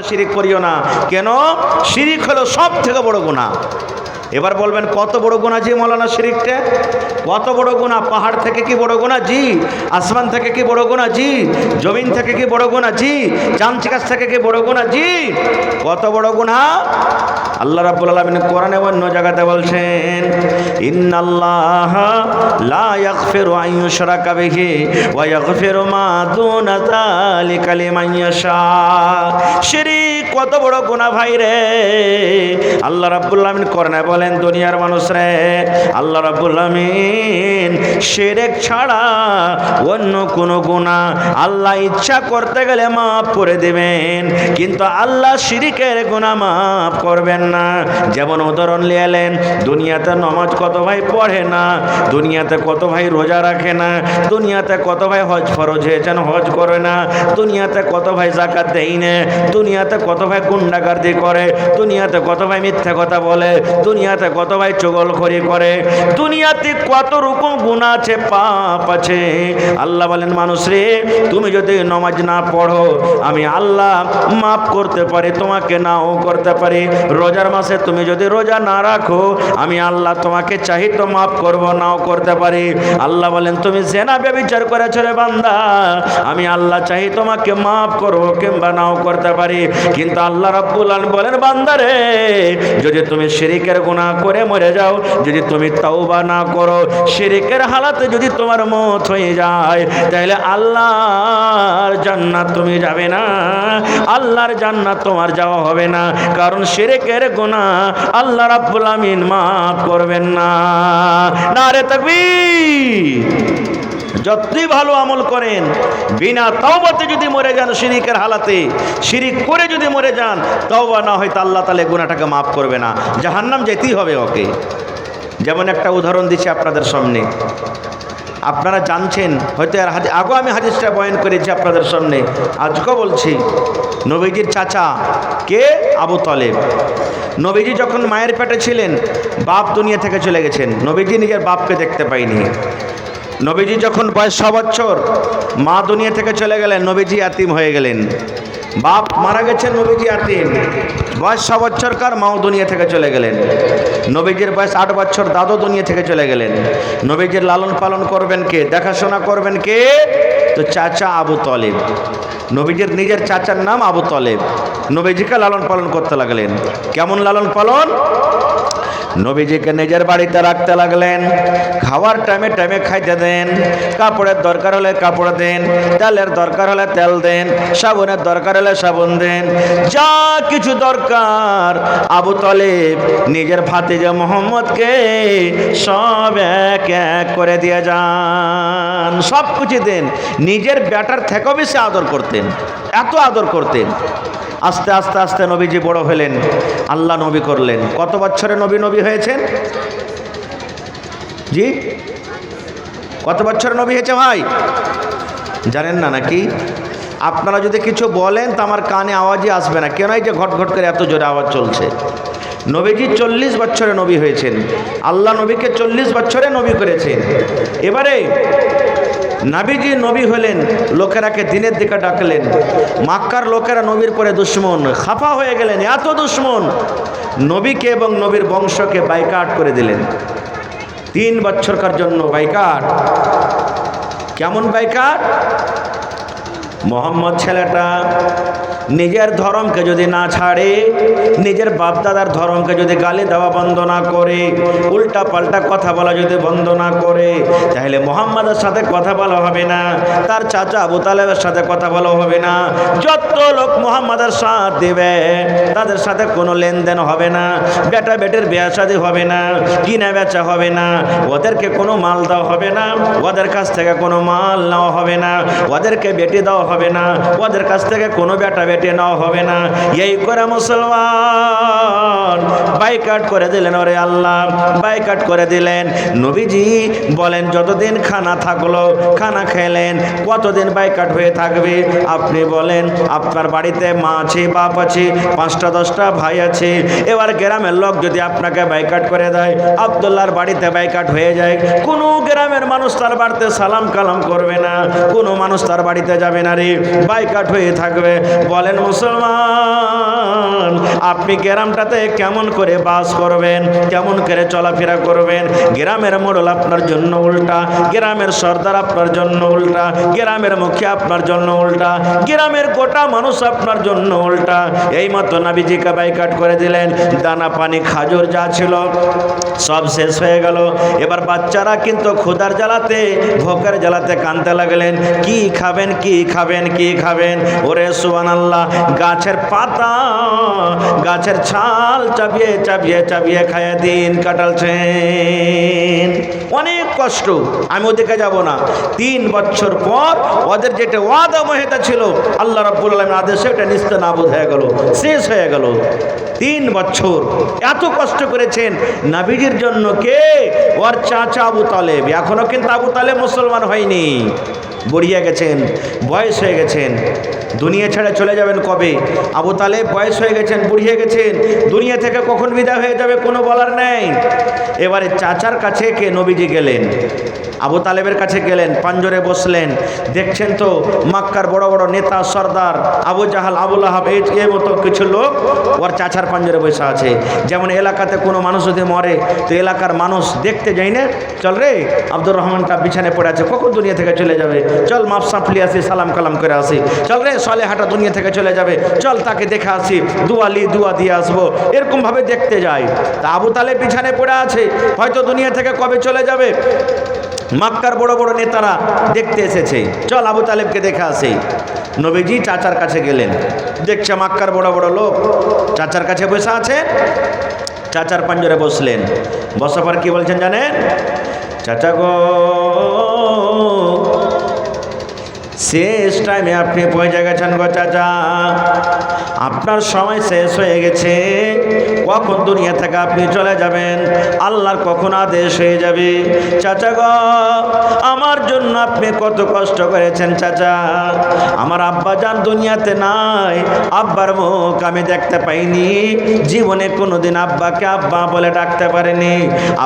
শিরিক করিও না। কেন? শিরিক হলো সব থেকে বড় গুনাহ। এবার বলবেন কত বড় গুনাহ জি মৌলানা শিরিকটা? কত বড় গুনাহ? পাহাড় থেকে কি বড় গুনাহ? জি। আসমান থেকে কি বড় গুনাহ? জি। জমিন থেকে কি বড় গুনাহ? জি। চাঁদ গাছ থেকে কি বড় গুনাহ? জি। কত বড় গুনাহ? আল্লাহ রাব্বুল আলামিন কোরআনে অন্য জায়গাতে বলছেন, ইন্নাল্লাহা লা ইয়াগফিরু আন ইউশরাকা বিহি ওয়া ইয়াগফিরু মা দুনা যালিকা লিমান ইয়াশা। শিরিক কত বড় গুনাহ ভাই রে! আল্লাহ রাব্বুল আলামিন কোরআনে বলেন, দুনিয়ার মানুষ রে, আল্লাহ রাব্বুল আলামিন শিরক ছাড়া অন্য কোনো গুনাহ আল্লাহ ইচ্ছা করতে গেলে মাফ করে দেবেন, কিন্তু আল্লাহ শিরকের গুনাহ মাফ করবেন না। যেমন উদাহরণ নিলেন, দুনিয়াতে নামাজ কত ভাই পড়ে না, দুনিয়াতে কত ভাই রোজা রাখে না, দুনিয়াতে কত ভাই হজ ফরজ হয়েছেন হজ করে না, দুনিয়াতে কত ভাই যাকাত দেয় না, দুনিয়াতে কত ভাই গুন্ডাগার্দি করে, দুনিয়াতে কত ভাই মিথ্যা কথা বলে, দুনিয়াতে কত ভাই চগলখড়ি করে, দুনিয়াতে কত রকম গুনাহ আছে, পাপ আছে। আল্লাহ বলেন, মানুষ রে, তুমি যদি নামাজ না পড়ো আমি আল্লাহ মাফ করতে পারি, তোমাকে নাও করতে পারি। রোজার মাসে তুমি যদি রোজা না রাখো আমি আল্লাহ তোমাকে চাইতো মাফ করব, নাও করতে পারি। আল্লাহ বলেন, তুমি জেনা ব্যভিচার করেছো রে বান্দা, আমি আল্লাহ চাই তোমাকে মাফ করব কিংবা নাও করতে পারি। কিন্তু আল্লাহ রাব্বুল আলামিন বলেন, বান্দা রে, যদি তুমি শিরকের গুনাহ করে মরে যাও, যদি তুমি তওবা না করো, শিরকের হালাতে যদি তোমার মওত হয়ে যায়, তাহলে আল্লাহর জান্নাত তুমি যাবে না, আল্লাহর জান্নাত তোমার যাওয়া হবে না। কারণ শিরকের গুনাহ আল্লাহ রাব্বুল আলামিন মাফ করবেন না। নারে তাকবীর! যতই ভালো আমল করেন, বিনা তওবাতে যদি মরে যান, শিরকের হালাতে শিরিক করে যদি মরে যান, তওবা না হয় তো আল্লাহ তাআলা গুনাহটাকে মাফ করবে না, জাহান্নাম যেতেই হবে ওকে। যেমন একটা উদাহরণ দিচ্ছি আপনাদের সামনে, আপনারা জানছেন হয়তো এর আগেও আমি হাদিসটা বয়ান করেছি আপনাদের সামনে, আজকেও বলছি। নবীজির চাচা কে? আবু তালেব। নবীজি যখন মায়ের পেটে ছিলেন, বাপ দুনিয়া থেকে চলে গেছেন, নবীজি নিজের বাপকে দেখতে পাইনি। নবীজি যখন বয়স 6 বছর, মা দুনিয়া থেকে চলে গেলেন, নবীজি ইয়াতীম হয়ে গেলেন। বাপ মারা গেছেন, নবীজি ইয়াতীম। বয়স 6 বছরকার, মাও দুনিয়া থেকে চলে গেলেন। নবীজির বয়স 8 বছর, দাদু দুনিয়া থেকে চলে গেলেন। নবীজির লালন পালন করবেন কে? দেখাশোনা করবেন কে? তো চাচা আবু তালেব। নবীজির নিজের চাচার নাম আবু তালেব। নবীজিকে লালন পালন করতে লাগলেন। কেমন লালন পালন? নবীজিকে নিজের বাড়িতে রাখতে লাগলেন, খাওয়ার টাইমে টাইমে খাইতে দেন, কাপড়ের দরকার হলে কাপড় দেন, তেলের দরকার হলে তেল দেন, সাবুনের দরকার হলে সাবুন দেন, যা কিছু দরকার আবু তালেব নিজের ভাতিজা মুহাম্মদকে সব এক এক করে দিয়ে যান, সব কিছু দেন। নিজের বেটার থেকেও বেশি আদর করতেন, এত আদর করতেন। আস্তে আস্তে আস্তে নবীজি বড় হলেন, আল্লাহ নবী করলেন। কত বছরে নবী হয়েছেন জি? কত বছরে নবী হয়েছে ভাই জানেন না নাকি? আপনারা যদি কিছু বলেন তো আমার কানে আওয়াজই আসবে না, কেন? এই যে ঘট ঘট করে এত জোরে আওয়াজ চলছে। নবীজি 40 বছরে নবী হয়েছেন, আল্লাহ নবীকে 40 বছরে নবী করেছেন। এবারে নবীজি নবী হলেন, লোকেরাকে দিনের দিকে ডাকলেন। মক্কার লোকেরা নবীর পরে দুশ্মন, খাফা হয়ে গেলেন, এত দুশ্মন নবীকে এবং নবীর বংশকে বাইকাট করে দিলেন। 3 বছরকার জন্য বাইকাট। কেমন বাইকাট? মোহাম্মদ ছেলেটা নিজের ধর্মকে যদি না ছাড়ে, নিজের বাপদাদার ধর্মকে যদি গালি দেওয়া বন্ধ না করে, উল্টা পাল্টা কথা বলা যদি বন্ধ না করে, তাহলে মোহাম্মদের সাথে কথা বলা হবে না, তার চাচা আবু তালেবের সাথে কথা বলা হবে না। যত লোক মোহাম্মদের সাথ দেবে তাদের সাথে কোনো লেনদেন হবে না, বেটা বেটের বিয়ে শাদী হবে না, কিনা বেচা হবে না, ওদেরকে কোনো মাল দেওয়া হবে না, ওদের কাছ থেকে কোনো মাল নেওয়া হবে না, ওদেরকে বেটি দেওয়া হবে না, ওদের কাছ থেকে কোনো বেটা বেটে নেওয়া হবে না। এই করে মুসলমান বাইকাট করে দিলেন। ওরে আল্লাহ, বাইকাট করে দিলেন। নবীজি বলেন, যতদিন খানা থাকলো, খানা খেলেন, কতদিন বাইকাট হয়ে থাকবে? আপনি বলেন, আপনার বাড়িতে মা আছে, বাপ আছে, 5টা 10টা ভাই আছে। এবার গ্রামের লোক যদি আপনাকে বাইকাট করে দেয়, আব্দুল্লাহর বাড়িতে বাইকাট হয়ে যায়, কোনো গ্রামের মানুষ তার বাড়িতে সালাম কালাম করবে না, কোনো মানুষ তার বাড়িতে যাবে না রে, বাইকাট হয়ে থাকবে। বলেন মুসলমান, আপনি গ্রামটাতে কেমন করে বাস করবেন, কেমন করে চলাফেরা করবেন। গ্রামের মোড়ল আপনার জন্য উল্টা, গ্রামের সর্দার আপনার জন্য উল্টা, গ্রামের মুখিয়া আপনার জন্য উল্টা, গ্রামের গোটা মানুষ আপনার জন্য উল্টা। এই মতো নবীজিকে বাইকাট করে দিলেন। দানা পানি খাজুর যা ছিল সব শেষ হয়ে গেল। এবার বাচ্চারা কিন্তু ক্ষুধার জ্বালাতে, ভোকের জ্বালাতে কাঁদতে লাগলেন। কি খাবেন, কি খাবেন, কি খাবেন? ওরে সুবহানাল্লাহ, গাছের পাতা, গাছের ছাল চাবিয়ে চাবিয়ে চাবিয়ে খাইয়ে দিন কাটালছেন। অনেক কষ্ট, আমি ওদিকে যাব না। 3 বছর পর ওদের যেটা ওয়াদা মুআহদা ছিল আল্লাহ রাব্বুল আলামিনের আদেশে এটা নিস্তেনাবুদ হয়ে গেল, শেষ হয়ে গেল। 3 বছর এত কষ্ট করেছেন নবীজির জন্য কে? ওর চাচা আবু তালেব। এখনো কিন্তু আবু তালেব মুসলমান হয়নি, বুড়িয়ে গেছেন, বয়স হয়ে গেছেন, দুনিয়া ছেড়ে চলে যাবেন কবে। আবু তালেব বয়স হয়ে গেছেন, বুড়িয়ে গেছেন, দুনিয়া থেকে কখন বিদায় হয়ে যাবে কোনো বলার নেই। এবারে চাচার কাছে কে নবীজি গেলেন, আবু তালেবের কাছে গেলেন, পাঞ্জরে বসলেন। দেখছেন তো মক্কার বড় বড় নেতা সর্দার আবু জাহাল, আবু লাহাব, এই মতো কিছু লোক ওর চাচার পাঞ্জরে বসে আছে। যেমন এলাকাতে কোনো মানুষ যদি মরে তো এলাকার মানুষ দেখতে যায় না, চল রে আব্দুর রহমানটা বিছানায় পড়ে আছে, কখন দুনিয়া থেকে চলে যাবে, চল মাপ সাফলি আসি, সালাম কালাম করে আসি, চল রে সালেহাটা দুনিয়া থেকে চলে যাবে, চল তাকে দেখে আসি, দোয়া দিয়ে আসবো, এরকমভাবে দেখতে যায়। তা আবু তালেব বিছানায় পড়ে আছে, হয়তো দুনিয়া থেকে কবে চলে যাবে। মক্কার বড় বড় নেতারা দেখতে এসেছে, চল আবু তালেবকে দেখে আসি। নবীজি চাচার কাছে গেলেন, দেখছে মক্কার বড় বড় লোক চাচার কাছে বসে আছে। চাচার পাঞ্জরে বসলেন, বসার পর কি বলছেন জানেন? চাচা গো, শেষ টাইমে আপনি পৌঁছে গেছেন গো চাচা, আপনার সময় শেষ হয়ে গেছে। কখন দুনিয়া থেকে আপনি চলে যাবেন, আল্লাহর কখন আদেশ হয়ে যাবে। চাচা গো, আমার জন্য আপনি কত কষ্ট করেছেন চাচা। আমার আব্বা জান দুনিয়াতে নাই, আব্বার মুখ আমি দেখতে পাইনি, জীবনে কোনোদিন আব্বাকে আব্বা বলে ডাকতে পারেনি।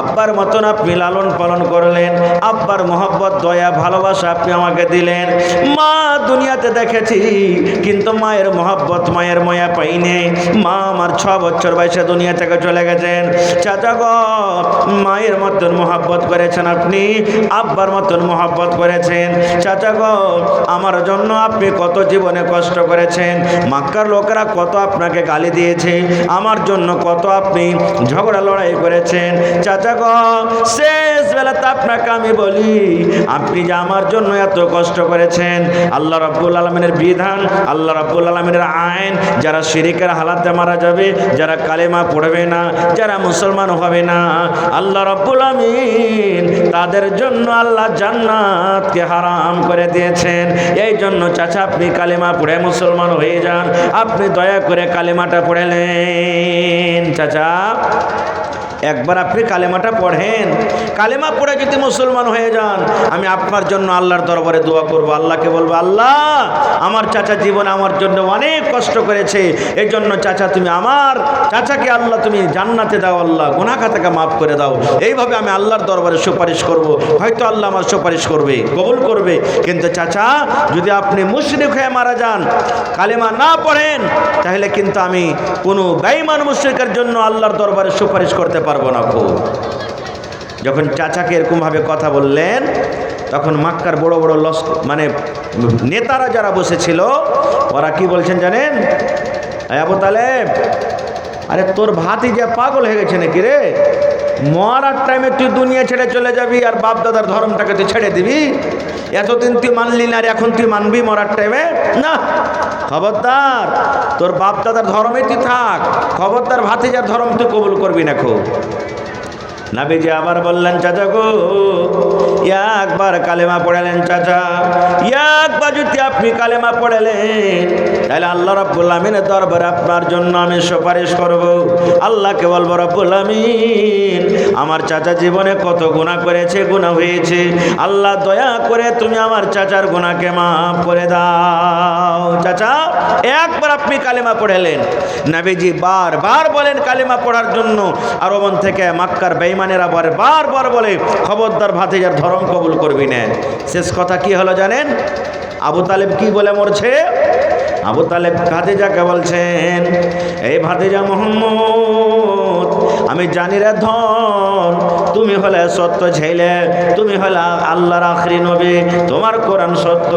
আব্বার মতন আপনি লালন পালন করলেন, আব্বার মহব্বত, দয়া, ভালোবাসা আপনি আমাকে দিলেন। মা দুনিয়াতে দেখেছি, কিন্তু মায়ের মহব্বত, মায়ের মায়া পাইনি। মা আমার 6 বছর বয়সে দুনিয়া থেকে চলে গেছেন। চাচা গো, মায়ের মতন মহব্বত করেছেন আপনি, আব্বার মতন মহব্বত করেছেন। চাচা গো, আমার জন্য আপনি কত জীবনে কষ্ট করেছেন, মক্কার লোকেরা কত আপনাকে গালি দিয়েছে, আমার জন্য কত আপনি ঝগড়া লড়াই করেছেন। চাচা গো, শেষ বেলাতে আপনাকে আমি বলি, আপনি যে আমার জন্য এত কষ্ট করেছেন, আল্লাহ রাব্বুল আলামিনের বিধান, আল্লাহ রাব্বুল আলামিনের আইন, যারা শিরিকের হালাতে মারা যাবে, যারা কালেমা পড়বে না, যারা মুসলমান হবে না, আল্লাহ রাব্বুল আমিন তাদের জন্য আল্লাহ জান্নাতকে হারাম করে দিয়েছেন। এই জন্য চাচা আপনি কালেমা পড়ে মুসলমান হয়ে যান, আপনি দয়া করে কালেমাটা পড়েলেন। চাচা একবার আপনি কালেমাটা পড়েন, কালেমা পড়ে যদি মুসলমান হয়ে যান, আমি আপনার জন্য আল্লাহর দরবারে দোয়া করব, আল্লাহকে বলবো, আল্লাহ আমার চাচা জীবনে আমার জন্য অনেক কষ্ট করেছে, এই জন্য চাচা তুমি আমার চাচাকে আল্লাহ তুমি জান্নাতে দাও, আল্লাহ গুনাহ খাতাকে মাফ করে দাও। এইভাবে আমি আল্লাহর দরবারে সুপারিশ করব, হয়তো আল্লাহ আমার সুপারিশ করবে, কবুল করবে। কিন্তু চাচা যদি আপনি মুশরিক হয়ে মারা যান, কালেমা না পড়েন, তাহলে কিন্তু আমি কোনো বেঈমান মুশরিকের জন্য আল্লাহর দরবারে সুপারিশ করতে পারবো না। খুব যখন চাচাকে এরকমভাবে কথা বললেন, তখন মক্কার বড় বড় মানে নেতারা যারা বসেছিল, ওরা কি বলছেন জানেন? আবু তালেব, আরে তোর ভাতিজা পাগল হয়ে গেছে নাকি রে? মরার টাইমে তুই দুনিয়া ছেড়ে চলে যাবি আর বাপ দাদার ধর্মটাকে তুই ছেড়ে দিবি? এতদিন তুই মানলি না, আর এখন তুই মানবি মরার টাইমে? না, খবরদার, তোর বাপ দাদার ধর্মে তুই থাক, খবরদার ভাতিজার ধর্ম তুই কবুল করবি না। খুব নবীজি আবার বললেন, চাচা গো, একবার কালেমা পড়ালেন চাচা, একবার যদি আপনি কালেমা পড়ালেন, তাহলে আল্লাহ রাব্বুল আমিনের দরবারে আপনার জন্য আমি সুপারিশ করব। আল্লাহকে বলবো, রাব্বুল আমিন আমার চাচা জীবনে কত গুনাহ করেছে, গুনাহ হয়েছে, আল্লাহ দয়া করে তুমি আমার চাচার গুনাহকে মাফ করে দাও। চাচা একবার আপনি কালেমা পড়ালেন, নবীজি বারবার বলেন কালেমা পড়ার জন্য, আর ওমন থেকে মক্কার বেঈমানেরা বারবার বলে, খবরদার ভাতিজার ধর্ম কবুল করবি না। শেষ কথা কি হলো জানেন? আবু তালেব কি বলে মরছে? আবু তালেব ভাতিজাকে বলছেন, এই ভাতিজা মোহাম্মদ, আমি জানি রে ধন, তুমি হলে সত্য ছেলে, তুমি হলে আল্লাহর আখরি নবী, তোমার কোরআন সত্য,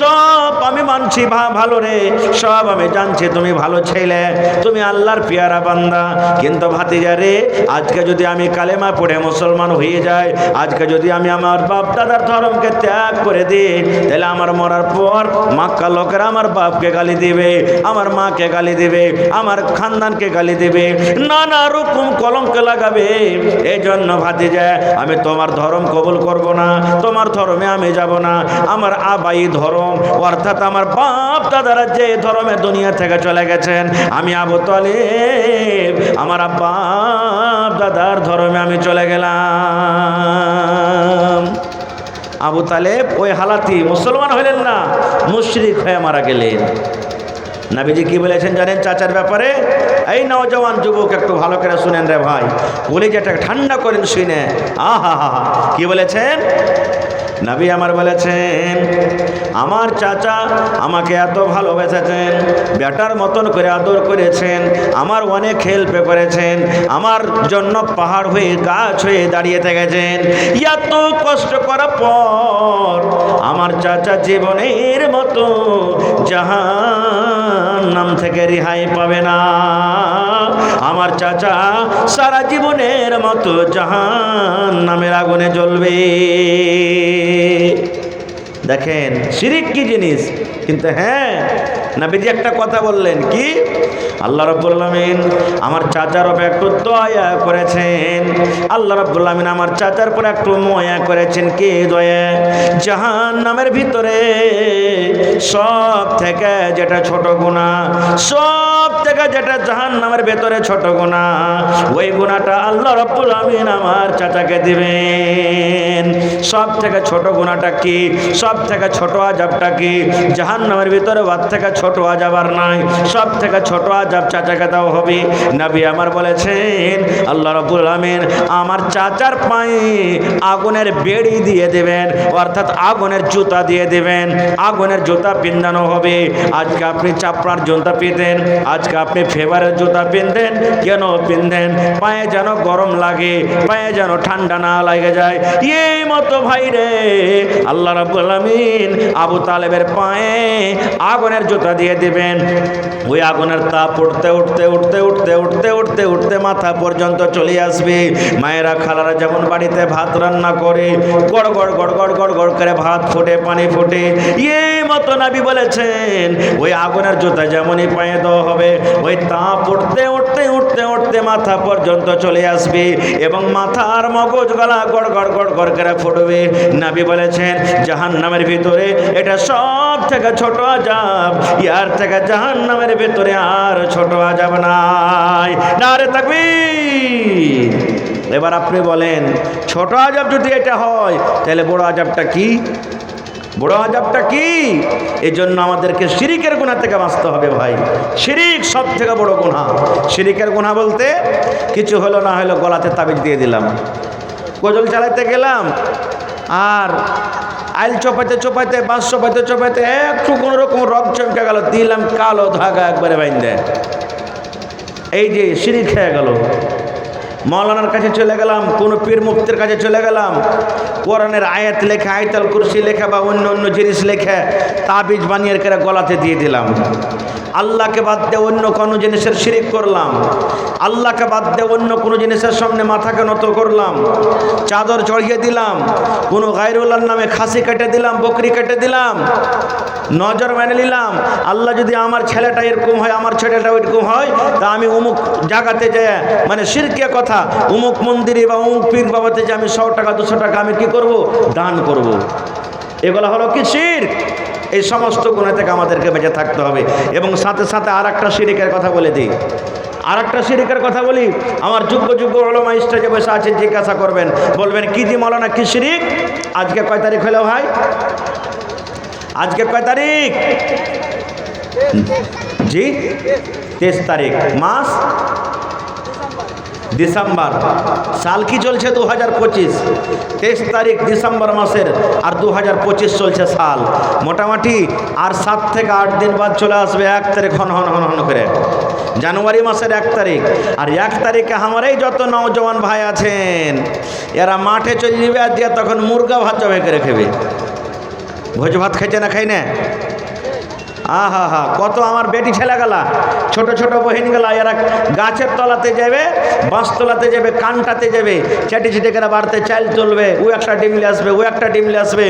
সব আমি মানছি ভালো রে, সব আমি জানছি তুমি ভালো ছেলে, তুমি আল্লাহর পিয়ারা বান্দা। কিন্তু ভাতিজা রে, আজকে যদি আমি কালেমা পড়ে মুসলমান হয়ে যাই, আজকে যদি আমি আমার বাপ দাদার ধর্মকে ত্যাগ করে দিই, তাহলে আমার মরার পর মক্কা লোকেরা আমার বাপকে গালি দিবে, আমার মাকে গালি দিবে, আমার খানদানকে গালি দিবে, নানা রকম কলঙ্ক লাগাবে। এই জন্য ভাতিজা, আমি তোমার ধর্ম কবুল করব না, তোমার ধর্মে আমি যাব না। আমার আবাই ধর্ম, অর্থাৎ আমার বাপ দাদারা যে ধর্মে দুনিয়া থেকে চলে গেছেন, আমি আবু তালেব আমার বাপ দাদার ধর্মে আমি চলে গেলাম। আবু তালেব ওই হালাতি মুসলমান হলেন না, মুশরিক হয়ে মারা গেলেন। নবীজি কি বলেছেন জানেন চাচার ব্যাপারে? এই নওজওয়ান যুবক, একটু ভালো করে শুনেন রে ভাই, কলিজাটা ঠান্ডা করেন শুনে। আহা হা হা, কি বলেছেন নবী আমার? বলেছেন, আমার চাচা আমাকে এত ভালোবেসেছেন, বেটার মতন করে আদর করেছেন, আমার অনেক হেল্প করেছেন, আমার জন্য পাহাড় হয়ে গাছ হয়ে দাঁড়িয়ে থেকেছেন। এত কষ্ট করার পর আমার চাচা জীবনের মতো জাহান্নাম থেকে রেহাই পাবে না। আমার চাচা সারা জীবনের মতো জাহান্নামের আগুনে জ্বলবে। দেখেন শিরিক কি জিনিস। কিন্তু হ্যাঁ, নবীজি একটা কথা বললেন, কি? আল্লাহ রাব্বুল আলামিন আমার চাচার উপর একটু দয়া করেছেন, আল্লাহ রাব্বুল আলামিন আমার চাচার উপর একটু মায়া করেছেন। কি দয়া? জাহান্নামের ভিতরে সব থেকে যেটা ছোট গুনাহ, সব থেকে যেটা জাহান্নামের ভেতরে ছোট গুনাহ, ওই গুনাহটা আল্লাহ রাব্বুল আলামিন আমার চাচাকে দিবেন। সব থেকে ছোট গুনাহটা কি? সব থেকে ছোট আযাবটা কি? জাহান্নামের ভিতরে ওর থেকে ছোট আযাব আর নাই। সব থেকে ছোট আযাব চাচাকে দাও হবে। নবী আমার বলেছেন, আল্লাহ রাব্বুল আলামিন আমার চাচার পায়ে আগুনের বেড়ি দিয়ে দেবেন, অর্থাৎ আগুনের জুতা দিয়ে দেবেন, আগুনের জুতা পিন্দানো হবে। আজকে আপনি চাপড়ার জুতা পিনতেন, আজকে আপনি ফেভারের জুতা পিনতেন, কেন পিনতেন? পায়ে যেন গরম লাগে, পায়ে যেন ঠান্ডা না লাগে যায়। এই মতো ভাই রে, আল্লাহ রাব্বুল আলামিন আবু তালেবের পায়ে আগুনের জুতা দিয়ে দিবেন। ওই আগুনের তাপ উঠতে উঠতে উঠতে উঠতে উঠতে উঠতে উঠতে মাথা পর্যন্ত চলে আসবে। মায়েরা খালারা যেমন বাড়িতে ভাত রান্না করে, গড় গড় গড় গড় গড় গড় করে ভাত ফোটে, পানি ফোটে, এই মতো নবী বলেছেন ওই আগুনের জুতা যেমনই পায়ে দেওয়া হবে, ওই তাপ উঠতে উঠতে উঠতে উঠতে মাথা পর্যন্ত চলে আসবে এবং মাথার মগজ গলা গড় গড় গড় গড় করে ফুটবে। নবী বলেছেন জাহান্নামের ভিতরে এটা সব থেকে ছোট আযাব, ইয়ার থেকে জাহান্নামের ভিতরে আর ছোট আযাব নাই। নারে তাকবীর। এবার আপনি বলেন, ছোট আযাব যদি এটা হয়, তাহলে বড় আযাবটা কি? বড় আযাবটা কি? এই জন্য আমাদেরকে শিরিকের গুনাহ থেকে বাঁচতে হবে ভাই। শিরিক সব থেকে বড় গুনাহ। শিরিকের গুনাহ বলতে কিছু হলো না হলো গলাতে তাবিজ দিয়ে দিলাম, গজল চালাতে গেলাম, আর আইল চপাইতে চপাইতে, বাঁশ চপাইতে চপাইতে একটু কোনো রকম রক চমকে গেল, দিলাম কালো ধাগা একবারে বাইন্ধে, এই যে শিরিক হয়ে গেল। মৌলানার কাছে চলে গেলাম, কোনো পীর মুফতির কাছে চলে গেলাম, কোরআনের আয়াত লেখা, আয়াতুল কুরসি লেখা বা অন্য অন্য জিনিস লেখা তাবিজ বানিয়ে করে গলাতে দিয়ে দিলাম। আল্লাহকে বাদ দিয়ে অন্য কোনো জিনিসের শিরিক করলাম, আল্লাহকে বাদ দিয়ে অন্য কোনো জিনিসের সামনে মাথাকে নত করলাম, চাদর চড়িয়ে দিলাম, কোনো গায়রুল্লাহর নামে খাসি কেটে দিলাম, বকরি কেটে দিলাম, নজর মেনে নিলাম। আল্লাহ যদি আমার ছেলেটা এরকম হয়, আমার ছেলেটা ওইরকম হয়, তা আমি অমুক জায়গাতে যে মানে শিরকিয়া কথা, অমুক মন্দিরে বা অমুক পীর বাবাতে যে আমি 100 টাকা 200 টাকা আমি কি করব? দান করব। এগুলো হলো কি? শিরক। এই সমস্ত গুনাহ থেকে আমাদেরকে বেঁচে থাকতে হবে। এবং সাথে সাথে আর একটা শিরিকের কথা বলে দিই, আর একটা শিরিকের কথা বলি। আমার যোগ্য যোগ্য ওলামা স্টেজে বসে আছেন, জিজ্ঞাসা করবেন, বলবেন কি জি মৌলানা কি শিরিক? আজকে কয় তারিখ হলো ভাই? আজকে কয় তারিখ? জি 23 তারিখ, মাস ডিসেম্বর, সাল কি চলছে 2025, 23 তারিখ ডিসেম্বর মাসের, আর 2025 চলছে সাল। মোটামুটি আর 7 থেকে 8 দিন বাদ চলে আসবে 1 তারিখ, হন হন হন হন করে জানুয়ারি মাসের 1 তারিখ। আর 1 তারিখে আমার এই যত নওজওয়ান ভাই আছেন এরা মাঠে চলে যাবে, আর দিয়ে তখন মুরগা ভাত জবাই করে খাবে। ভোজ ভাত খাইছে না খাই না? আহা হা, কত আমার বেটি ছেলে গেলা, ছোট ছোট বহিন গেলা, এরা গাছের তলাতে যাবে, বাঁশ তলাতে যাবে, কানটাতে যাবে, চেটে চেটে করে বাড়তে চাল তুলবে, ও একটা ডিমলে আসবে, ও একটা ডিমলে আসবে,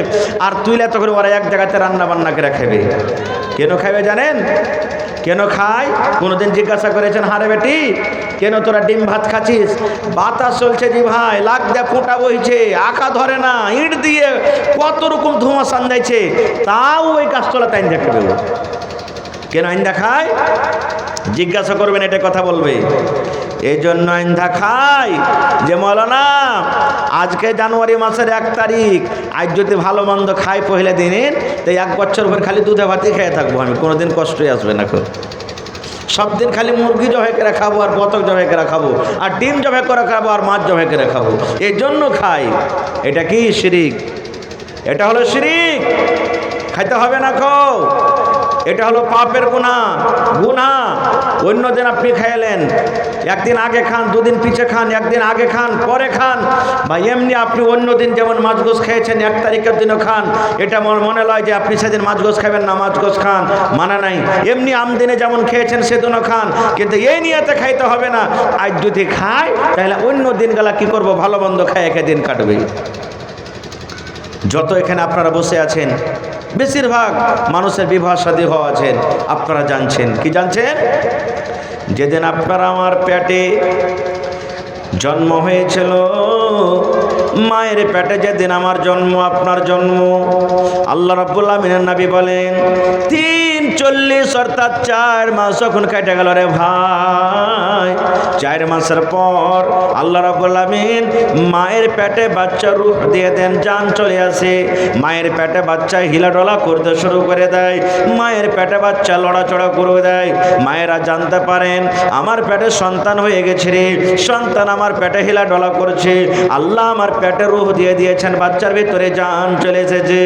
আর তুইলে তখন ওরা এক জায়গাতে রান্না বান্না করে খাবে। কেন খাবে জানেন? কেন খায়? কোনোদিন জিজ্ঞাসা করেছেন, হারে বেটি কেন তোরা ডিম ভাত খাচ্ছিস? বাতাস চলছে জি ভাই, লাগ দেয়, ফোঁটা বইছে, আঁকা ধরে না, ইট দিয়ে কত রকম ধোঁয়া সান্দাইছে, তাও ওই গাছতলাতে আইন দেখাবে। কেন আইন দেখায়? জিজ্ঞাসা করবেন, এটা কথা বলবে। এই জন্য আইন্ধা খাই যে মৌলানা আজকে জানুয়ারি মাসের 1 তারিখ, আজ যদি ভালো মন্দ খাই পহিলা দিনের, তো 1 বছর ভর খালি দুধে ভাতই খেয়ে থাকবো আমি, কোনোদিন কষ্টই আসবে না। সব দিন খালি মুরগি জবাই করে খাবো, আর বতক জবাই করে খাবো, আর ডিম জবাই করে খাবো, আর মাছ জবাই করে খাবো, এই জন্য খাই। এটা কি শিরিক? এটা হলো শিরিক, খাইতে হবে না খো। এটা হলো পাপের গুনাহ। অন্য দিন আপনি খাইলেন, একদিন আগে খান, দুদিন পিছে খান, একদিন আগে খান পরে খান, বা এমনি আপনি অন্য দিন যেমন মাছ গোস খেয়েছেন 1 তারিখের দিনও খান, এটা মনে লয় যে আপনি সেদিন মাছ গোস খাবেন না, মাছ গোস খান, মানা নাই। এমনি আমদিনে যেমন খেয়েছেন সেদিনও খান, কিন্তু এই নিয়েতে খাইতে হবে না। আজ যদি খায় তাহলে অন্য দিনগুলা কি করব, ভালো মন্দ খায় একে দিন কাটবে। যত এখানে আপনারা বসে আছেন বেশিরভাগ মানুষের বিবাহ শাদী হওয়া আছেন, আপনারা জানছেন কি জানছেন? যেদিন আপনারা আমার পেটে জন্ম হয়েছিল, মায়ের পেটে যেদিন আমার জন্ম, আপনার জন্ম, আল্লাহ রাব্বুল আমিনের নবী বলেন 3:40 অর্থাৎ 4 মাস যখন কেটে গেল রে ভাই, 4 মাসের পর আল্লাহ রাব্বুল আমিন মায়ের পেটে বাচ্চা রূহ দিয়ে দেন, জান চলে আসে। মায়ের পেটে বাচ্চা হিলাডোলা করতে শুরু করে দেয়, মায়ের পেটে বাচ্চা লড়াচড়া করে দেয়। মায়েরা জানতে পারেন আমার পেটে সন্তান হয়ে গেছে রে, সন্তান আমার পেটে হিলাডোলা করছে, আল্লাহ আমার পেটে রূহ দিয়ে দিয়েছেন, বাচ্চার ভিতরে জান চলে এসেছে।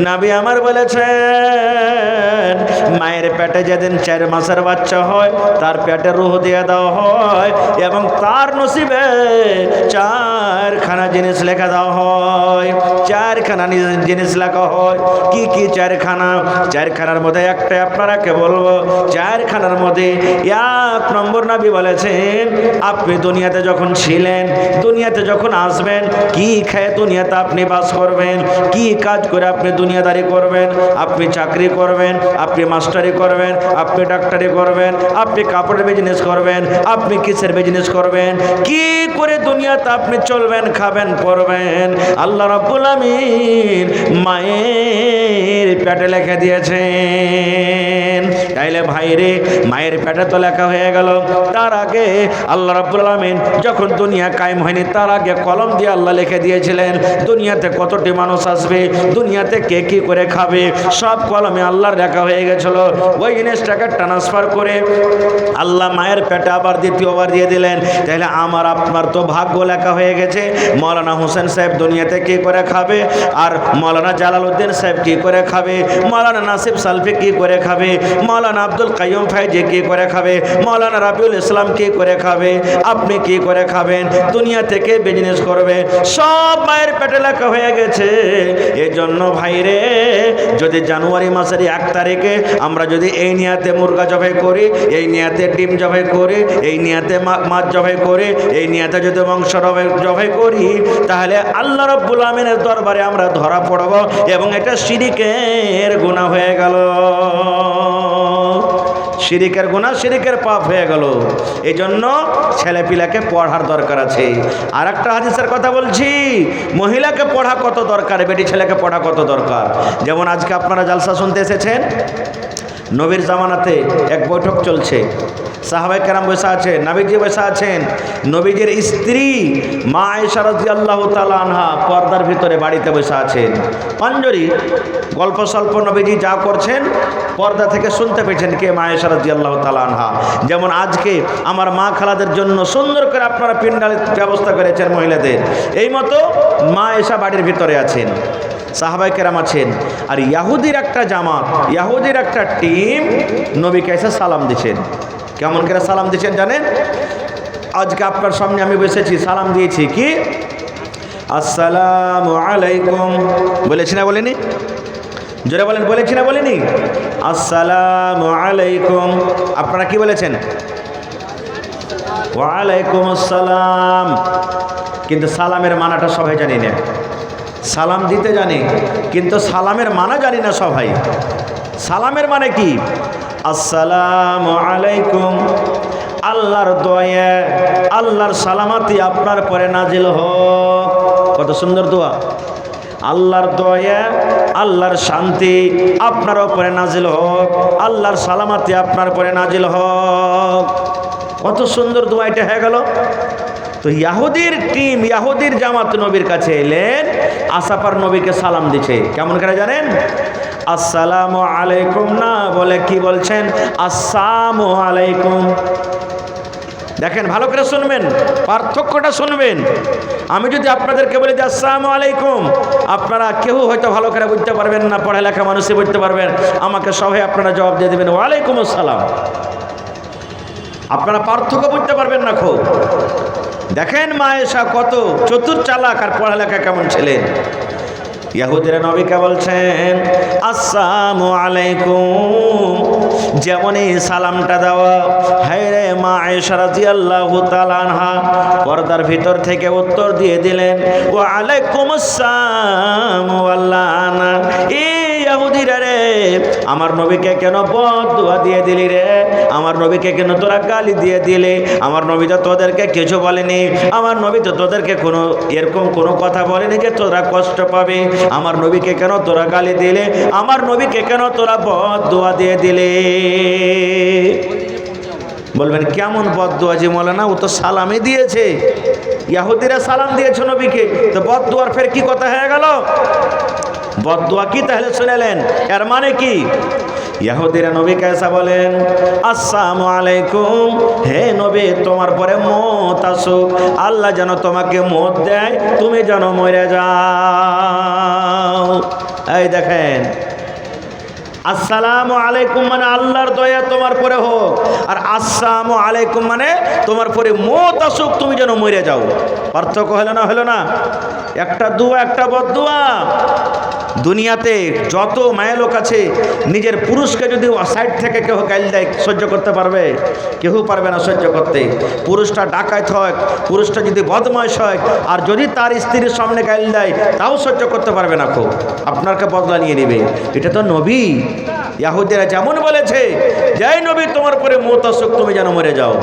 নবী আমার বলেছেন মায়ের পেটে যেদিন 4 মাসের বাচ্চা হয় তার পেটে রূহ দিয়ে দেওয়া হয়, এবং তার নসিবে 4খানা জিনিস লেখা দেওয়া হয়। 4খানা জিনিস লেখা হয়। কি কি 4খানা? 4খানার মধ্যে একটা আপনারাকে বলবো। 4খানার মধ্যে 1 নম্বর নবী বলেছেন আপনি দুনিয়াতে যখন ছিলেন, দুনিয়াতে যখন আসবেন, কি খেয়ে দুনিয়াতে আপনি বাস করবেন, কি কাজ করে আপনি দুনিয়াদারি করবেন, আপনি চাকরি করবেন, আপনি মাস্টারি করবেন, আপনি ডাক্তারি করবেন, আপনি কাপড়ের বিজনেস করবেন, আপনি কিসের বিজনেস করবেন, কি করে দুনিয়াতে আপনি চলবেন, খাবেন, পরবেন, আল্লাহ রাব্বুল আমিন মায়ের পেটে লিখে দিয়েছেন। তাইলে ভাইরে মায়ের পেটে তো লেখা হয়ে গেল, তার আগে আল্লাহ রাব্বুল আমিন যখন দুনিয়া কায়েম হয়নি তার আগে কলম দিয়ে আল্লাহ লিখে দিয়েছিলেন দুনিয়াতে কতটি মানুষ আসবে, দুনিয়াতে কে কি করে খাবে, সব কলমে আল্লাহর লেখা হয়ে গেছিল। ওই জিনিসটাকে ট্রান্সফার করে আল্লাহ মায়ের পেটে আবার দ্বিতীয়বার দিয়ে দিলেন। তাহলে আমার আপনার তো ভাগ্য লেখা হয়ে গেছে। মৌলানা হোসেন সাহেব দুনিয়াতে কি করে খাবে, আর মৌলানা জালালউদ্দিন সাহেব কি করে খাবে, মৌলানা নাসিব সালফি কি করে খাবে, মৌলানা আব্দুল কাইয়ুম ফাইজি কি করে খাবে, মৌলানা রাবিউল ইসলাম কি করে খাবে, আপনি কি করে খাবেন, দুনিয়া থেকে বিজনেস করবে, সব মায়ের পেটে লেখা হয়ে গেছে। এই জন্য ভাইরে যদি জানুয়ারি মাসের 1 তারিখে আমরা যদি এই নিয়াতে মুরগা জবাই করি, এই নিয়াতে ডিম জবাই করি, এই নিয়াতে মাছ জবাই করি, এই নিয়াতে যদি মাংস জবাই করি, তাহলে আল্লাহ রাব্বুল আমিনের দরবারে আমরা ধরা পড়ব এবং এটা শিরিকের গুনাহ হয়ে গেল। শিরিকের গুনাহ, শিরিকের পাপ হয়ে গেল। এই জন্য ছেলেপিলাকে পড়ার দরকার আছে। আর একটা হাদিসের কথা বলছি, মহিলাকে পড়া কত দরকার, বেটি ছেলেকে পড়া কত দরকার। যেমন আজকে আপনারা জালসা শুনতে এসেছেন, নবীর জামানাতে এক বৈঠক চলছে, সাহাবায়ে কেরাম বসে আছেন, নবীজি বসে আছেন, নবীজির স্ত্রী মা আয়েশা রাদিয়াল্লাহু তাআলা আনহা পর্দার ভিতরে বাড়িতে বসে আছেন। পাঞ্জরি গল্প স্বল্প নবীজি যা করছেন পর্দা থেকে শুনতে পেয়েছেন কে? মা আয়েশা রাদিয়াল্লাহু তাআলা আনহা। যেমন আজকে আমার মা খালাদের জন্য সুন্দর করে আপনারা পিন্ডালের ব্যবস্থা করেছেন মহিলাদের, এই মতো মা আয়েশা বাড়ির ভিতরে আছেন, সাহাবায়ে কেরাম আছেন। আর ইয়াহুদির একটা জামাত, ইয়াহুদির একটা টিম নবীকে এসে সালাম দিচ্ছেন। কেমন করে সালাম দিচ্ছেন জানেন? আজকে আপনার সামনে আমি বসেছি, সালাম দিয়েছি কি? আসসালামু আলাইকুম বলেছি না বলিনি? জোরে বলেন, বলেছি না বলিনি? আসসালামু আলাইকুম। আপনারা কি বলেছেন? ওয়ালাইকুম আসসালাম। কিন্তু সালামের মানাটা সবাই জানি না। সালাম দিতে জানি কিন্তু সালামের মানা জানি না সবাই। সালামের মানে কি? আসসালামু আলাইকুম, আল্লাহর দয়া, আল্লাহর সালামাতি আপনার পরে নাজিল হোক। কত সুন্দর দোয়া! আল্লাহর দয়া, আল্লাহর শান্তি আপনার উপরে নাজিল হোক, আল্লাহর সালামাতি আপনার পরে নাজিল হোক। কত সুন্দর দোয়া এটা হয়ে গেল। তো ইয়াহুদির টিম, ইয়াহুদির জামাত নবীর কাছে এলেন, আসাপার নবীকে সালাম দিচ্ছে। কেমন করে জানেন? আসসালামু আলাইকুম না বলে কি বলছেন? আসসালামু আলাইকুম। দেখেন, ভালো করে শুনবেন, পার্থক্যটা শুনবেন। আমি যদি আপনাদেরকে বলি যে আসসালামু আলাইকুম, আপনারা কেউ হয়তো ভালো করে বুঝতে পারবেন না, পড়ালেখা মানুষই বুঝতে পারবেন। আমাকে সবাই আপনারা জবাব দিয়ে দেবেন ওয়ালাইকুম আসসালাম। আপনারা পার্থক্য বুঝতে পারবেন না খুব। দেখেন মা আয়েশা কত চতুর চালাক আর পড়ালেখা কেমন ছিলেন। ইয়াহুদিরা নবীকে বলছেন আসসালামু আলাইকুম, যেমনই সালামটা দেওয়া, হায় রে মা আয়েশা রাদিয়াল্লাহু তাআলা আনহা পর্দার ভিতর থেকে উত্তর দিয়ে দিলেন ওয়া আলাইকুম আসসালাম ওয়া লানা। ইয়াহুদিরা রে, আমার নবীকে কেন বদদুয়া দিয়ে দিলি রে? আমার নবীকে কেন তোরা গালি দিয়ে দিলি? আমার নবী তো তোদেরকে কিছু বলেনি, আমার নবী তো তোদেরকে কোনো এরকম কোনো কথা বলেনি যে তোরা কষ্ট পাবে। আমার নবীকে কেন তোরা গালি দিলে? আমার নবীকে কেন তোরা বদদুয়া দিয়ে দিলে? বলবেন কেমন বদদুয়া যে মৌলানা, ও তো সালামই দিয়েছে। ইয়াহুদিরা সালাম দিয়েছে নবীকে, তো বদদুয়ার ফের কি কথা হয়ে গেল? বদদুয়া কি তাহলে শুনেলেন? এর মানে কি? ইয়াহুদিরা নবীকে এসে বলেন আসসালামু আলাইকুম, হে নবী তোমার পরে মওত আসুক, আল্লাহ যেন তোমাকে মওত দেয়, তুমি যেন মরে যাও। এই দেখেন, আসসালামু আলাইকুম মানে আল্লাহর দয়া তোমার পরে হোক, আর আসসালামু আলাইকুম মানে তোমার পরে মওত আসুক, তুমি যেন মরে যাও। পার্থক্য হলো না? হলো না? একটা দুয়া, একটা বদদুয়া। দুনিয়াতে যত মায়া লোক আছে, নিজের পুরুষকে যদি সাইড থেকে কেউ গাইল দেয় সহ্য করতে পারবে? কেউ পারবে না সহ্য করতে। পুরুষটা ডাকাত হয়, পুরুষটা যদি বদমাশ হয়, আর যদি তার স্ত্রীর সামনে গাইল দেয় তাও সহ্য করতে পারবে না, খুব আপনাকে বদলা নিয়ে নেবে। এটা তো নবী। ইয়াহুদিরা যেমন বলেছে যে নবী তোমার পরে মওত আসুক, তুমি যেন মরে যাও।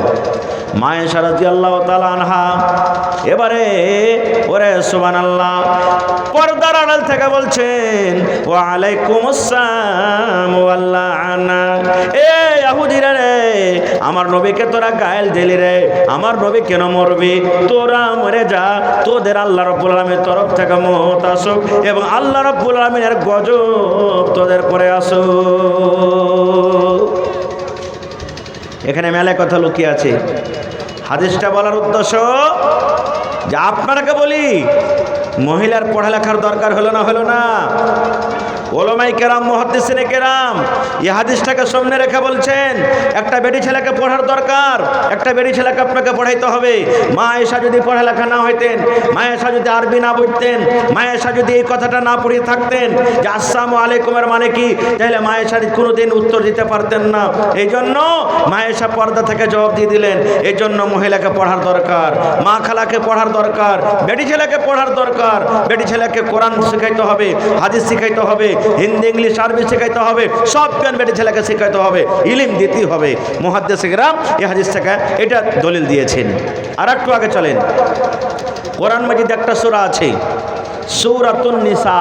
মা আয়েশা রাদিয়াল্লাহু তাআলা আনহা এবারে ওরে সুবহানাল্লাহ পর্দার আড়াল থেকে বলছেন ওয়া আলাইকুম আসসালাম ওয়া লানা। এ ইয়াহুদিরা রে, আমার নবীকে তোরা গায়েল দিলি রে, আমার নবী কেন মরবি? তোরা মরে যা, তোদের আল্লাহ রাব্বুল আলামিনের তরফ থেকে মওত আসুক এবং আল্লাহ রাব্বুল আলামিনের গজব তোদের পরে আসুক। এখানে মেলায় কথা লুকিয়ে আছে। হাদিসটা বলার উদ্দেশ্য যে আপনাকে বলি, মহিলার পড়ালেখার দরকার হলো না? হলো না? ওলামায়ে কেরাম, মুহাদ্দিসিনে কেরাম এই হাদিসটাকে সামনে রেখে বলছেন একটা বেটি ছেলেকে পড়ার দরকার, একটা বেটি ছেলেকে আপনাকে পড়াইতে হবে। মা আয়েশা যদি পড়ালেখা না হইতেন, মা আয়েশা যদি আরবি না বুঝতেন, মা আয়েশা যদি এই কথাটা না পড়ে থাকতেন যে আসসালামু আলাইকুমের মানে কি, তাহলে মা আয়েশা কোনোদিন উত্তর দিতে পারতেন না। এই জন্য মা আয়েশা পর্দা থেকে জবাব দিয়ে দিলেন। এই জন্য মহিলাকে পড়ার দরকার, মা খালাকে পড়ার দরকার, বেটি ছেলেকে পড়ার দরকার। বেটি ছেলেকে কোরআন শেখাইতে হবে, হাদিস শেখাইতে হবে, হিন্দি ইংলিশ আরবি শেখাইতে হবে, সব জ্ঞান বেটি ছেলেকে শেখাইতে হবে, ইলম দিতেই হবে। মুহাদ্দিসে কেরাম এই হাদিস থেকে এটা দলিল দিয়েছেন। আর একটু আগে চলেন, কোরআন মাজিদ একটা সূরা আছে, সূরাতুন নিসা।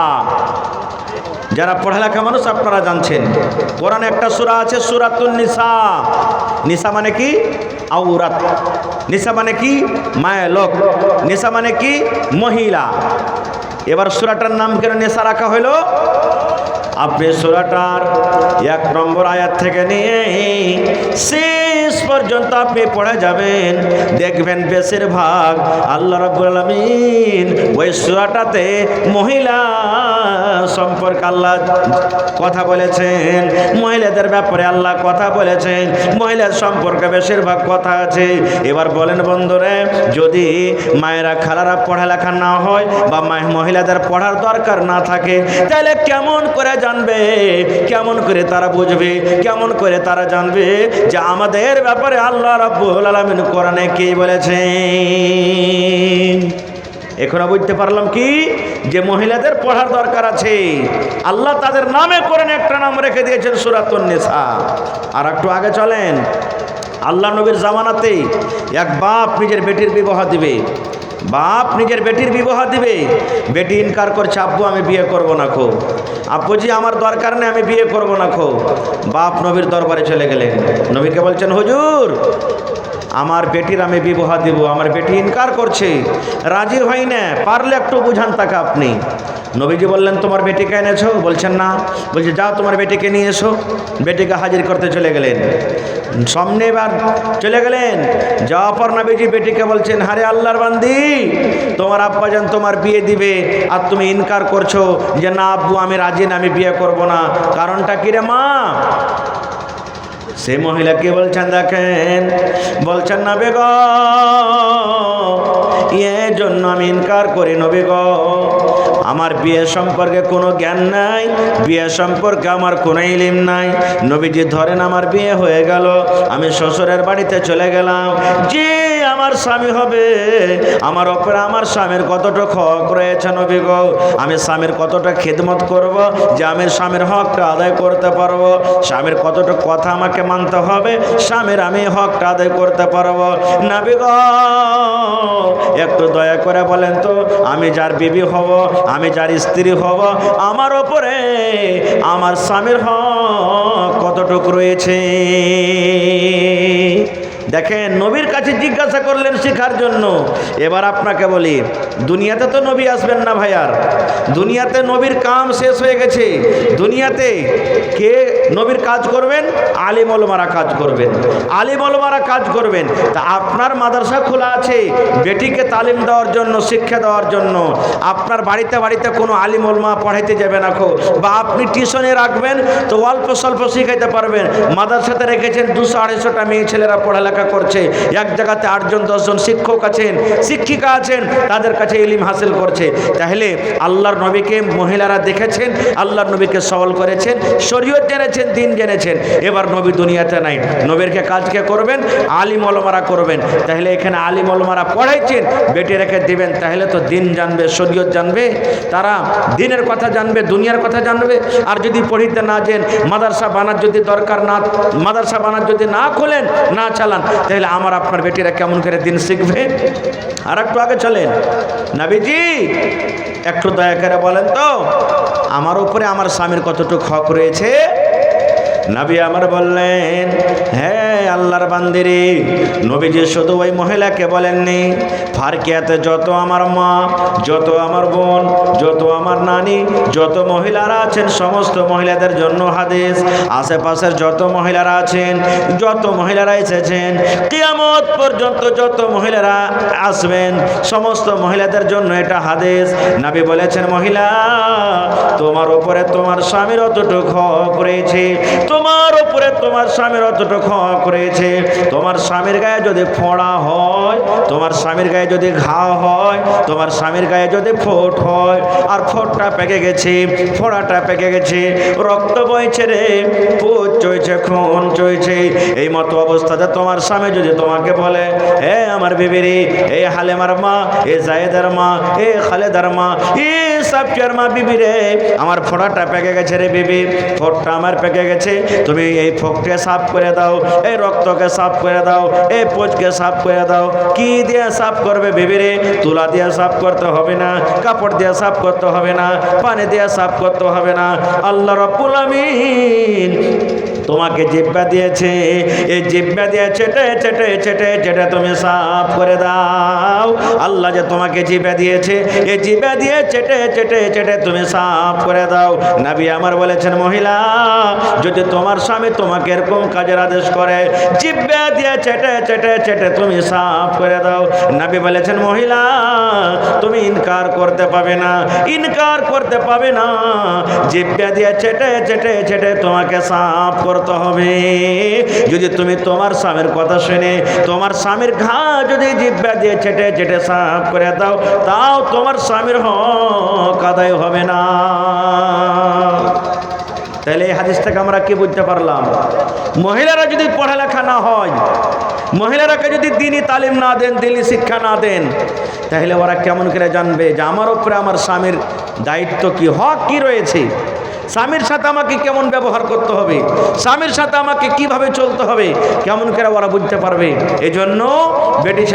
যারা পড়ালেখা মানুষ আপনারা জানছেন, কোরআনে একটা সূরা আছে সূরাতুন নিসা। নিসা মানে কি? আওরাত। নিসা মানে কি? মায়া লোক। নিসা মানে কি? মহিলা। এবার সূরাটার নাম কেন নিসা রাখা হলো? আপনি সূরাটার 1 নম্বর আয়াত থেকে নিয়ে শেষ পর্যন্ত আপনি পড়ে যাবেন, দেখবেন বেশিরভাগ আল্লাহ রাব্বুল আলামিন ওই সূরাটাতে মহিলা সম্পর্কে আল্লাহ কথা বলেছেন, মহিলাদের ব্যাপারে আল্লাহ কথা বলেছেন, মহিলার সম্পর্কে বেশিরভাগ কথা আছে। এবার বলেন বন্ধুরে, যদি মায়েরা খালারা পড়ালেখা না হয় বা মহিলাদের পড়ার দরকার না থাকে, তাহলে কেমন করে জানবে, কেমন করে তারা বুঝবে, কেমন করে তারা জানবে যে আমাদের ব্যাপারে আল্লাহ রাব্বুল আলামিন কোরআনে কি বলেছেন? এখনো বুঝতে পারলাম কি যে মহিলাদের পড়ার দরকার আছে। আল্লাহ তাদের নামে কোরআনে একটা নাম রেখে দিয়েছেন সূরাতুন নিসা। আর একটু আগে চলেন, আল্লাহ নবীর জামানাতে এক বাপ নিজের বেটির বিবাহ দিবে, বাপ নিজের বেটির বিবাহ দিবে, বেটি ইনকার করছে, আব্বু আমি বিয়ে করব না খো, আব্বুজি আমার দরকার নেই, আমি বিয়ে করব না খো। বাপ নবীর দরবারে চলে গেলেন, নবীকে বলছেন হুজুর আমার বেটির আমি বিবাহ দিব, আমার বেটি ইনকার করছে, রাজি হয় না, পারলে একটু বুঝান তাকে আপনি। নবীজি বললেন তোমার বেটিকে এনেছো? বলছেন না। বলছে যাও তোমার বেটিকে নিয়ে এসো। বেটিকে হাজির করতে চলে গেলেন, সামনে এবার চলে গেলেন, যাওয়ার পর নবীজি বেটিকে বলছেন হারে আল্লাহর বান্দি, তোমার আব্বাজান তোমার বিয়ে দিবে আর তুমি ইনকার করছো যে না আব্বু আমি রাজি না, আমি বিয়ে করব না, কারণটা কি রে মা? সে মহিলাকে বলছেন দেখেন, বলছেন না বেগো এর জন্য আমি ইনকার করি নবী গো, আমার বিয়ে সম্পর্কে কোনো জ্ঞান নাই, বিয়ে সম্পর্কে আমার কোনো ইলম নাই। নবীজি ধরেন আমার বিয়ে হয়ে গেল, আমি শ্বশুরের বাড়িতে চলে গেলাম, যে আমার স্বামী হবে আমার ওপরে আমার স্বামীর কতটা হক রয়েছে নবী গো, আমি স্বামীর কতটা খেদমত করব যে আমি স্বামীর হকটা আদায় করতে পারবো, স্বামীর কতটা কথা আমাকে মানতে হবে, স্বামীর আমি হকটা আদায় করতে পারবো। নবী গো একটু দয়া করে বলেন তো, আমি যার বিবি হব, আমি যার স্ত্রী হব, আমার ওপরে আমার স্বামীর হক কতটুকু রয়েছে? দেখেন নবীর কাছে জিজ্ঞাসা করলেন শেখার জন্য। এবার আপনাকে বলি, দুনিয়াতে তো নবী আসবেন না ভাই, আর দুনিয়াতে নবীর কাম শেষ হয়ে গেছে। দুনিয়াতে কে নবীর কাজ করবেন? আলিম ওলামারা কাজ করবেন, আলিম ওলামারা কাজ করবেন। তা আপনার মাদ্রাসা খোলা আছে বেটিকে তালিম দেওয়ার জন্য, শিক্ষা দেওয়ার জন্য, আপনার বাড়িতে বাড়িতে কোনো আলিম ওলামা পড়াইতে যাবে না খো, বা আপনি টিউশনে রাখবেন তো অল্প স্বল্প শিখাইতে পারবেন। মাদ্রাসাতে রেখেছেন 200-250টা মেয়ে ছেলেরা পড়ালেখা করছে, এক জায়গাতে 8-10 জন শিক্ষক আছেন, শিক্ষিকা আছেন, তাদের কাছে ইলম হাসিল করছে। তাহলে আল্লাহর নবীকে মহিলারা দেখেছেন, আল্লাহর নবীকে সওয়াল করেছেন, শরীয়ত জেনেছেন, দিন জেনেছেন। এবার নবী দুনিয়াতে নাই, নবীরকে কাজকে করবেন আলিম ওলামারা করবেন। তাহলে এখানে আলিম ওলামারা পড়াইছেন, বেটি রেখে দিবেন, তাহলে তো দিন জানবে, শরীয়ত জানবে, তারা দিনের কথা জানবে, দুনিয়ার কথা জানবে। আর যদি পড়িতে না যান, মাদ্রাসা বানার যদি দরকার না, মাদ্রাসা বানার যদি না খোলেন, না চালান, তাহলে আমার আপনার বেটিরা কেমন করে দিন শিখবে? আর একটু আগে চলেন, নবীজি একটু দয়া করে বলেন তো আমার উপরে আমার স্বামীর কতটুকু হক রয়েছে? নবী আমার বললেন হ্যাঁ আল্লাহর বান্দিরে। নবীজি শুধু ওই মহিলাকে বলেননি, ফারকিয়াতে যত আমার মা, যত আমার বোন, যত আমার নানি, যত মহিলারা আছেন সমস্ত মহিলাদের জন্য হাদিস। আশেপাশের যত মহিলারা আছেন, যত মহিলারা এসেছেন, কিয়ামত পর্যন্ত যত মহিলারা আসবেন সমস্ত মহিলাদের জন্য এটা হাদিস। নবী বলেছেন মহিলা তোমার উপরে তোমার স্বামীর অতটুকু হক রয়েছে, তোমার উপরে তোমার স্বামীর অতটুকু হক রয়েছে। তোমার স্বামীর গায়ে যদি ফোঁড়া হয়, তোমার স্বামীর গায়ে যদি ঘা হয়, তোমার স্বামীর গায়ে যদি ফোঁট হয়, আর ফোঁটটা পেকে গেছে, ফোঁড়াটা পেকে গেছে, রক্ত বইছে রে, পুজ চইছে, খুন চইছে, এই মতো অবস্থাতে তোমার স্বামী যদি তোমাকে বলে হে আমার আমার বিবি রে, এ হালেমার মা, এ জায়েদার মা, এ খালেদার মা, এ সাবচার মা বিবি রে, আমার ফোঁটাটা পেকে গেছে রে বিবি, ফোঁটটা আমার পেকে গেছে, তুমি এই ফোঁককে সাফ করে দাও, এই রক্তকে সাফ করে দাও, এই পোঁচকে সাফ করে দাও। কি দিয়ে সাফ করবে বিবি রে? তুলা দিয়ে সাফ করতে হবে না, কাপড় দিয়ে সাফ করতে হবে না, পানি দিয়ে সাফ করতে হবে না। আল্লাহ রাব্বুল আমিন তোমাকে জিহ্বা দিয়েছে, এই জিহ্বা দিয়ে চেটে চেটে চেটে চেটে তুমি সাফ করে দাও। আল্লাহ যে তোমাকে জিহ্বা দিয়েছে, এই জিহ্বা দিয়ে চেটে চেটে চেটে তুমি সাফ করে দাও। নবী আমার বলেছেন, মহিলা যদি তোমার স্বামী তোমাকে এরকম কাজের আদেশ করে, জিহ্বা দিয়ে চেটে চেটে চেটে তুমি সাফ করে দাও, নবী বলেছেন, মহিলা তুমি ইনকার করতে পাবে না, ইনকার করতে পাবে না। জিহ্বা দিয়ে চেটে চেটে চেটে তোমাকে সাফ করতে হবে। যদি তুমি তোমার স্বামীর কথা শুনে তোমার স্বামীর ঘা যদি জিহ্বা দিয়ে চেটে চেটে সাফ করে দাও, তাও তোমার স্বামীর হক আদায় হবে না। তাহলে এই হাদিস থেকে আমরা কি বুঝতে পারলাম? মহিলারা যদি পড়ালেখা না হয়, মহিলারাকে যদি দ্বীনি তালিম না দেন, দ্বীনি শিক্ষা না দেন, তাহলে ওরা কেমন করে জানবে যে আমার উপরে আমার স্বামীর দায়িত্ব কি, হক কি রয়েছে, স্বামীর সাথে আমাকে কেমন ব্যবহার করতে হবে, স্বামীর সাথে আমাকে কিভাবে চলতে হবে, কেমন করে ওরা বুঝতে পারবে? এজন্য বেটি ছেলে